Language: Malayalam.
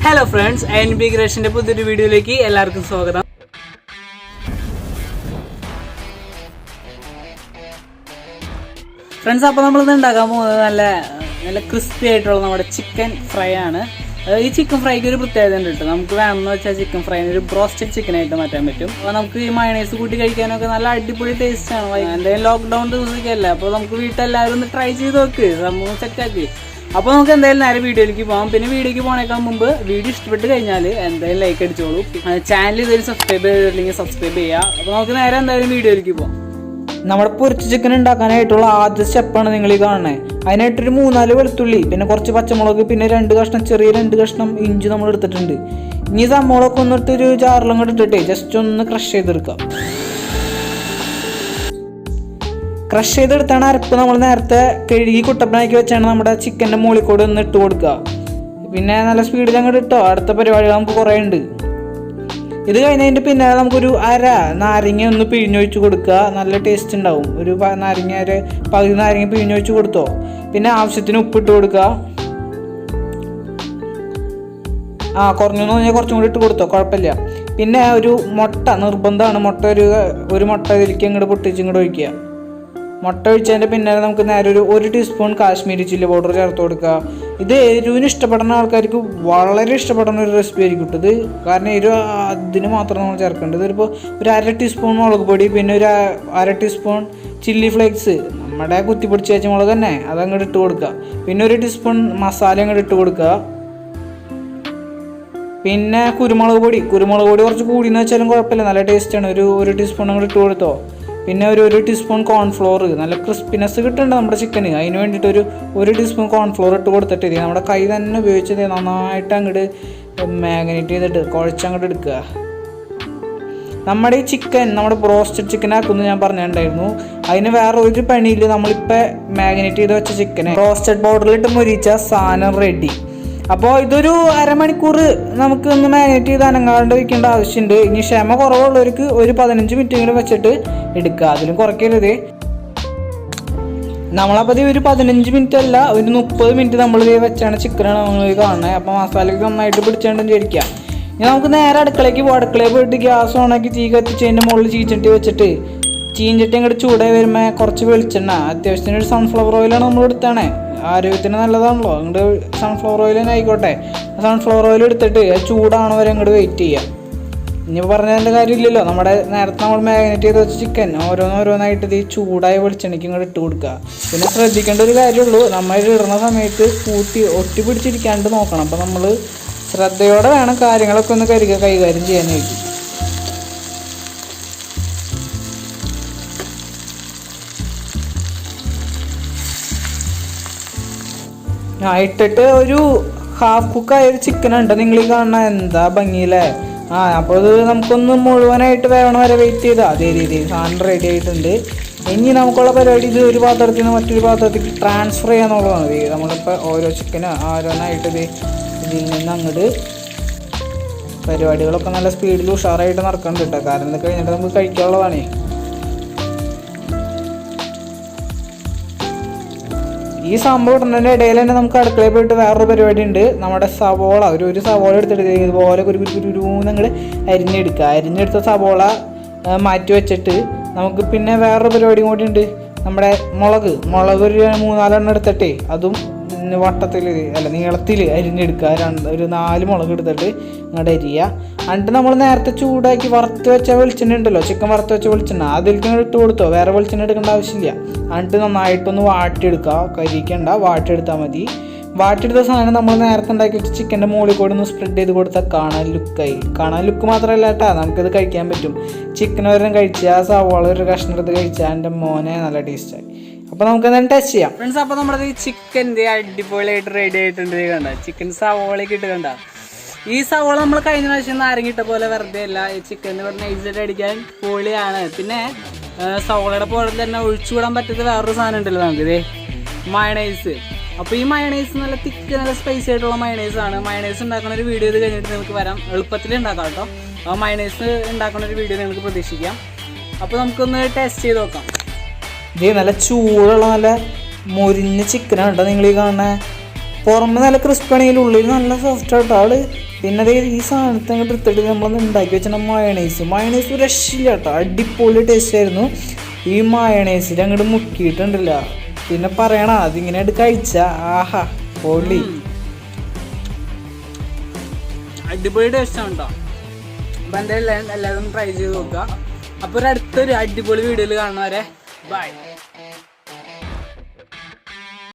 Hello friends, Imusictoday's പുതിയൊരു വീഡിയോയിലേക്ക് എല്ലാവർക്കും സ്വാഗതം. ഫ്രണ്ട്സ്, അപ്പോൾ നമ്മൾ ഇന്ന് ഉണ്ടാക്കാൻ പോകുന്നത് നല്ല ക്രിസ്പി ആയിട്ടുള്ള നമ്മുടെ ചിക്കൻ ഫ്രൈ ആണ്. ഈ ചിക്കൻ ഫ്രൈക്ക് ഒരു പ്രത്യേകത ഉണ്ട് കേട്ടോ. നമുക്ക് വേണമെന്ന് വെച്ചാൽ ചിക്കൻ ഫ്രൈന് ഒരു ബ്രോസ്റ്റഡ് ചിക്കൻ ആയിട്ട് മാറ്റാൻ പറ്റും. അപ്പോൾ നമുക്ക് ഈ മയണൈസ് കൂട്ടി കഴിക്കാനൊക്കെ നല്ല അടിപൊളി ടേസ്റ്റ് ആണ്. എന്തായാലും ലോക്ക്ഡൗൺ ദിവസമൊക്കെയല്ലേ, അപ്പോൾ നമുക്ക് വീട്ടിലെല്ലാവരും ഒന്ന് ട്രൈ ചെയ്ത് നോക്ക്, സംഭവം സെറ്റാക്കി. അപ്പോൾ നമുക്ക് എന്തായാലും നേരെ വീഡിയോയിലേക്ക് പോകാം. പിന്നെ വീഡിയോക്ക് പോകണേക്കാൾ മുമ്പ് വീഡിയോ ഇഷ്ടപ്പെട്ട് കഴിഞ്ഞാൽ എന്തായാലും ലൈക്ക് അടിച്ചോളൂ. ചാനൽ ഇതുവരെ സബ്സ്ക്രൈബ് ചെയ്തില്ലെങ്കിൽ സബ്സ്ക്രൈബ് ചെയ്യുക. അപ്പോൾ നമുക്ക് നേരെ എന്തായാലും വീഡിയോയിലേക്ക് പോകാം. നമ്മുടെ പൊരിച്ച ചിക്കൻ ഉണ്ടാക്കാനായിട്ടുള്ള ആദ്യ സ്റ്റെപ്പാണ് നിങ്ങൾ ഈ കാണുന്നത്. അതിനായിട്ടൊരു 3-4 വെളുത്തുള്ളി, പിന്നെ കുറച്ച് പച്ചമുളക്, പിന്നെ 2 കഷ്ണം ചെറിയ 2 കഷ്ണം ഇഞ്ചി നമ്മൾ എടുത്തിട്ടുണ്ട്. ഇനി സംഭവമൊക്കെ ഒന്നിട്ടൊരു ജാറിലും കൂടെ ഇട്ടിട്ട് ജസ്റ്റ് ഒന്ന് ക്രഷ് ചെയ്തെടുക്കാം. ക്രഷ് ചെയ്തെടുത്താണ് അരപ്പ് നമ്മൾ നേരത്തെ കഴുകി കുട്ടപ്പനാക്കി വെച്ചാണ് നമ്മുടെ ചിക്കൻ്റെ മുകളിൽ ഒന്ന് ഇട്ട് കൊടുക്കുക. പിന്നെ നല്ല സ്പീഡിൽ അങ്ങോട്ട് ഇട്ടോ, അടുത്ത പരിപാടികൾ നമുക്ക് കുറേ ഉണ്ട്. ഇത് കഴിഞ്ഞതിൻ്റെ പിന്നെ നമുക്കൊരു നാരങ്ങ ഒന്ന് പിഴിഞ്ഞൊഴിച്ച് കൊടുക്കുക. നല്ല ടേസ്റ്റ് ഉണ്ടാവും. ഒരു പകുതി നാരങ്ങ പിഴിഞ്ഞൊഴിച്ച് കൊടുത്തോ. പിന്നെ ആവശ്യത്തിന് ഉപ്പിട്ട് കൊടുക്കുക. കുറഞ്ഞെന്ന് പറഞ്ഞാൽ കുറച്ചും കൂടി ഇട്ട് കൊടുത്തോ, കുഴപ്പമില്ല. പിന്നെ ഒരു മുട്ട നിർബന്ധമാണ്. ഒരു മുട്ട ഇതിലേക്ക് ഇങ്ങോട്ട് പൊട്ടിച്ച് ഇങ്ങോട്ട് ഒഴിക്കുക. മുട്ട ഒഴിച്ചതിൻ്റെ പിന്നെ നമുക്ക് നേരെ ഒരു ടീസ്പൂൺ കാശ്മീരി ചില്ലി പൗഡർ ചേർത്ത് കൊടുക്കുക. ഇത് എരിവിന് ഇഷ്ടപ്പെടുന്ന ആൾക്കാർക്ക് വളരെ ഇഷ്ടപ്പെടുന്ന ഒരു റെസിപ്പി ആയിരിക്കും ഇത്. കാരണം എരിവ് അതിന് മാത്രം നമ്മൾ ചേർക്കേണ്ടത്. ഇതിപ്പോൾ ഒരു 1/2 ടീസ്പൂൺ മുളക് പൊടി, പിന്നെ ഒരു 1/2 ടീസ്പൂൺ ചില്ലി ഫ്ലേക്സ്, നമ്മുടെ കുത്തിപ്പൊടിച്ച് വെച്ച മുളക് തന്നെ, അതങ്ങോട്ട് ഇട്ട് കൊടുക്കുക. പിന്നെ 1 ടീസ്പൂൺ മസാല അങ്ങോട്ട് ഇട്ട് കൊടുക്കുക. പിന്നെ കുരുമുളക് പൊടി കുറച്ച് കൂടിയെന്ന് വെച്ചാലും കുഴപ്പമില്ല, നല്ല ടേസ്റ്റാണ്. ഒരു ടീസ്പൂൺ അങ്ങോട്ട് ഇട്ട് കൊടുത്തോ. പിന്നെ ഒരു ടീസ്പൂൺ കോൺഫ്ലോർ, നല്ല ക്രിസ്പിനെസ് കിട്ടുന്നുണ്ട് നമ്മുടെ ചിക്കന്. അതിന് വേണ്ടിയിട്ട് ഒരു ടീസ്പൂൺ കോൺഫ്ലോർ ഇട്ട് കൊടുത്തിട്ട് നമ്മുടെ കൈ തന്നെ ഉപയോഗിച്ചത് നന്നായിട്ട് അങ്ങോട്ട് മാഗ്നേറ്റ് ചെയ്തിട്ട് കുഴച്ചങ്ങോട്ട് എടുക്കുക. നമ്മുടെ ഈ ചിക്കൻ നമ്മുടെ ബ്രോസ്റ്റഡ് ചിക്കൻ ആക്കുമെന്ന് ഞാൻ പറഞ്ഞിട്ടുണ്ടായിരുന്നു. അതിന് വേറെ ഒരു പണിയിൽ നമ്മളിപ്പോൾ മാഗ്നേറ്റ് ചെയ്ത് വെച്ച ചിക്കന് ബ്രോസ്റ്റഡ് പൗഡറിലിട്ട് മുരിച്ച സാധനം റെഡി. അപ്പോൾ ഇതൊരു അരമണിക്കൂർ നമുക്ക് ഒന്ന് മാഗ്നേറ്റ് ചെയ്ത് അനങ്ങാണ്ട് വയ്ക്കേണ്ട ആവശ്യമുണ്ട്. ഇനി ക്ഷമ കുറവുള്ളവർക്ക് ഒരു 15 മിനിറ്റെങ്കിലും വെച്ചിട്ട് എടുക്കുക, അതിലും കുറയ്ക്കരുത്. നമ്മളപ്പോൾ ഒരു 15 മിനിറ്റ് അല്ല, ഒരു 30 മിനിറ്റ് നമ്മൾ വെച്ചാണ് ചിക്കനാണ് നമ്മൾ കാണുന്നത്. അപ്പോൾ മസാലയ്ക്ക് നന്നായിട്ട് പിടിച്ചുകൊണ്ടും ചേരിക്കുക. ഇനി നമുക്ക് നേരെ അടുക്കളയ്ക്ക് പോകാം. അടുക്കളയിൽ പോയിട്ട് ഗ്യാസ് ഓണാക്കി തീ കത്തിച്ചതിൻ്റെ മുകളിൽ ചീഞ്ചട്ടി വെച്ചിട്ട് ചീഞ്ചട്ടി അങ്ങോട്ട് ചൂടായി വരുമ്പോൾ കുറച്ച് വെളിച്ചെണ്ണ, അത്യാവശ്യത്തിന് ഒരു സൺഫ്ലവർ ഓയിലാണ് നമ്മൾ എടുത്തത്. ആരോഗ്യത്തിന് നല്ലതാണല്ലോ, അങ്ങോട്ട് സൺഫ്ലവർ ഓയിൽ തന്നെ ആയിക്കോട്ടെ. സൺഫ്ലവർ ഓയിൽ എടുത്തിട്ട് ചൂടാണ് വരെ അങ്ങോട്ട് വെയിറ്റ് ചെയ്യുക. ഇനി പറഞ്ഞതിൻ്റെ കാര്യമില്ലല്ലോ, നമ്മുടെ നേരത്തെ നമ്മൾ മാഗ്നേറ്റ് ചെയ്ത് വെച്ച ചിക്കൻ ഓരോന്നായിട്ട് ഈ ചൂടായ വെളിച്ചെണ്ണയ്ക്ക് ഇങ്ങോട്ട് ഇട്ട് കൊടുക്കുക. പിന്നെ ശ്രദ്ധിക്കേണ്ട ഒരു കാര്യമുള്ളൂ, നമ്മൾ ഇടുന്ന സമയത്ത് ഒട്ടി പിടിച്ചിരിക്കാണ്ട് നോക്കണം. അപ്പോൾ നമ്മൾ ശ്രദ്ധയോടെ വേണം കാര്യങ്ങളൊക്കെ ഒന്ന് കൈകാര്യം ചെയ്യാനായിട്ട്. ഇട്ടിട്ട് ഒരു ഹാഫ് കുക്കായ ഒരു ചിക്കനുണ്ട് നിങ്ങൾ ഈ കാണുന്ന, എന്താ ഭംഗിയില്ലേ. അപ്പോൾ ഇത് നമുക്കൊന്ന് മുഴുവനായിട്ട് വേവണ വരെ വെയിറ്റ് ചെയ്താൽ അതേ രീതിയിൽ സാധനം റെഡി ആയിട്ടുണ്ട്. ഇനി നമുക്കുള്ള പരിപാടി ഇത് ഒരു പാത്രത്തിൽ നിന്ന് മറ്റൊരു പാത്രത്തിൽ ട്രാൻസ്ഫർ ചെയ്യാന്നുള്ളതാണ്. നമ്മളിപ്പോൾ ഓരോ ചിക്കന് ഓരോന്നായിട്ട് ഇതിൽ നിന്ന് അങ്ങോട്ട് പരിപാടികളൊക്കെ നല്ല സ്പീഡിൽ ഉഷാറായിട്ട് നടക്കുന്നുണ്ട് കേട്ടോ. കാരണം ഇത് കഴിഞ്ഞിട്ട് നമുക്ക് കഴിക്കാനുള്ളതാണ്. ഈ സംഭവം ഇടുന്നതിൻ്റെ ഇടയിൽ തന്നെ നമുക്ക് അടുക്കളയിൽ പോയിട്ട് വേറൊരു പരിപാടി ഉണ്ട്. നമ്മുടെ സവോള ഒരു സവോള എടുത്തിട്ട് ഇതുപോലെ അങ്ങോട്ട് അരിഞ്ഞെടുക്കുക. അരിഞ്ഞെടുത്ത സവോള മാറ്റി വെച്ചിട്ട് നമുക്ക് പിന്നെ വേറൊരു പരിപാടി കൂടി ഉണ്ട്. നമ്മുടെ മുളക് ഒരു 3-4 എണ്ണം എടുത്തിട്ട് അതും നീളത്തിൽ അരിഞ്ഞെടുക്കുക. ഒരു 4 മുളക് എടുത്തിട്ട് ഇങ്ങോട്ട് അരിയുക. എന്നിട്ട് നമ്മൾ നേരത്തെ ചൂടാക്കി വറുത്ത് വെച്ച വെളിച്ചെണ്ണ ഉണ്ടല്ലോ, ചിക്കൻ വറുത്ത് വെച്ച വെളിച്ചെണ്ണ, അതിലേക്ക് ഇങ്ങോട്ട് ഇട്ട് കൊടുത്തോ. വേറെ വെളിച്ചെണ്ണ എടുക്കേണ്ട ആവശ്യമില്ല. എന്നിട്ട് നന്നായിട്ടൊന്ന് വാട്ടിയെടുക്കുക. കരിക്കണ്ട, വാട്ടിയെടുത്താൽ മതി. വാട്ടിയെടുത്ത സാധനം നമ്മൾ നേരത്തെ ഉണ്ടാക്കി വെച്ച ചിക്കൻ്റെ മുകളിൽ കൂടെ ഒന്ന് സ്പ്രെഡ് ചെയ്ത് കൊടുത്താൽ കാണാൻ ലുക്ക് മാത്രമല്ല കേട്ടോ, നമുക്കിത് കഴിക്കാൻ പറ്റും. ചിക്കൻ ഒരെണ്ണം കഴിച്ചാൽ സവാള ഒരു കഷ്ണം എടുത്ത് കഴിച്ചാൽ എൻ്റെ മോനെ നല്ല ടേസ്റ്റായി. അപ്പോൾ നമുക്ക് എന്തായാലും ടേസ്റ്റ് ചെയ്യാം ഫ്രണ്ട്സ്. അപ്പോൾ നമ്മുടെ ഈ ചിക്കൻ അടിപൊളിയായിട്ട് റെഡി ആയിട്ടുണ്ട്. കണ്ട ചിക്കൻ സവോളയൊക്കെ ഇട്ട് കണ്ട. ഈ സവോള നമ്മൾ കഴിഞ്ഞ പ്രാവശ്യം നാരങ്ങിട്ട പോലെ വെറുതെ അല്ല, ഈ ചിക്കൻ നൈസായിട്ട് അടിക്കാൻ പൊളിയാണ്. പിന്നെ സവോളയുടെ പോലെ തന്നെ ഒഴിച്ചുകൂടാൻ പറ്റാത്ത വേറൊരു സാധനം ഉണ്ടല്ലോ നമുക്ക്, മയണൈസ്. അപ്പോൾ ഈ മയണൈസ് നല്ല തിക്ക് നല്ല സ്പൈസി ആയിട്ടുള്ള മയണൈസാണ്. മയണൈസ് ഉണ്ടാക്കുന്ന ഒരു വീഡിയോ ഇത് കഴിഞ്ഞിട്ട് നിങ്ങൾക്ക് വരാം, എളുപ്പത്തിൽ ഉണ്ടാക്കാം കേട്ടോ. ആ മയണൈസ് ഉണ്ടാക്കുന്ന ഒരു വീഡിയോ നിങ്ങൾക്ക് പ്രതീക്ഷിക്കാം. അപ്പോൾ നമുക്കൊന്ന് ടേസ്റ്റ് ചെയ്ത് നോക്കാം. ഇത് നല്ല ചൂടുള്ള നല്ല മൊരിഞ്ഞ ചിക്കനാണ് കേട്ടോ നിങ്ങൾ ഈ കാണുന്നത്. പുറമെ നല്ല ക്രിസ്പ് ആണെങ്കിൽ ഉള്ളിൽ നല്ല സോഫ്റ്റ് ആട്ടോ ആള്. പിന്നെ അതേ ഈ സാധനത്തെ അങ്ങോട്ട് എടുത്തിട്ട് നമ്മളൊന്ന് ഉണ്ടാക്കി വെച്ചാൽ മയണൈസ് ഒരു രക്ഷയില്ല കേട്ടോ, അടിപൊളി ടേസ്റ്റ് ആയിരുന്നു. ഈ മയണൈസിൽ അങ്ങോട്ട് മുക്കിയിട്ടുണ്ടല്ല, പിന്നെ പറയണ അതിങ്ങനെ ആയിട്ട് കഴിച്ച ആഹാ പൊളി, അടിപൊളി ടേസ്റ്റ് ആണ് കേട്ടോ. അപ്പം എന്തായാലും എല്ലാവരും ട്രൈ ചെയ്ത് നോക്കുക. അപ്പോൾ ഒരു അടുത്തൊരു അടിപൊളി വീഡിയോയിൽ കാണുന്നവരെ ബൈ.